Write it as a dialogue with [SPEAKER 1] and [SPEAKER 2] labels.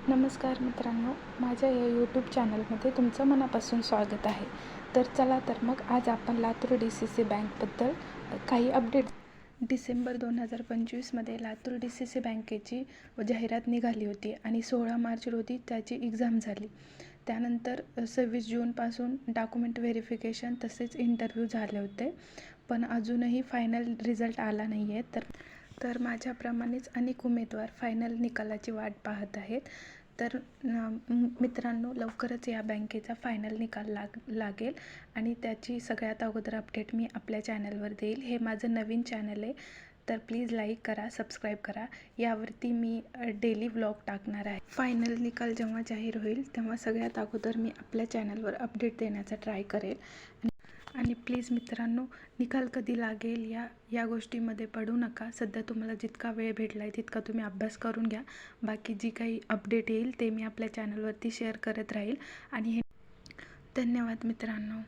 [SPEAKER 1] नमस्कार मित्रांनो, माझ्या या यूट्यूब चॅनलमध्ये तुमचं मनापासून स्वागत आहे. तर चला तर मग आज आपण लातूर DCC बँकबद्दल काही अपडेट. डिसेंबर 2025मध्ये लातूर DCC बँकेची जाहिरात निघाली होती आणि 16 मार्च रोजी त्याची एक्झाम झाली. त्यानंतर 26 जूनपासून डॉक्युमेंट व्हेरिफिकेशन तसेच इंटरव्ह्यू झाले होते, पण अजूनही फायनल रिझल्ट आला नाही आहे. तर माझ्याप्रमाणेच अनेक उमेदवार फायनल निकालाची वाट पाहत आहेत. तर मित्रांनो, लवकरच या बँकेचा फायनल निकाल लागेल आणि त्याची सगळ्यात अगोदर अपडेट मी आपल्या चॅनलवर देईल. हे माझं नवीन चॅनल आहे, तर प्लीज लाईक करा, सबस्क्राईब करा. यावरती मी डेली व्लॉग टाकणार आहे. फायनल निकाल जेव्हा जाहीर होईल तेव्हा सगळ्यात अगोदर मी आपल्या चॅनलवर अपडेट देण्याचा ट्राय करेल. आणि प्लीज मित्रांनो, निकाल कधी लागेल या गोष्टीमध्ये पडू नका. सध्या तुम्हाला जितका वेळ भेटला आहे तितका तुम्ही अभ्यास करून घ्या. बाकी जी काही अपडेट येईल ते मी आपल्या चॅनलवरती शेअर करत राहील. आणि धन्यवाद मित्रांनो.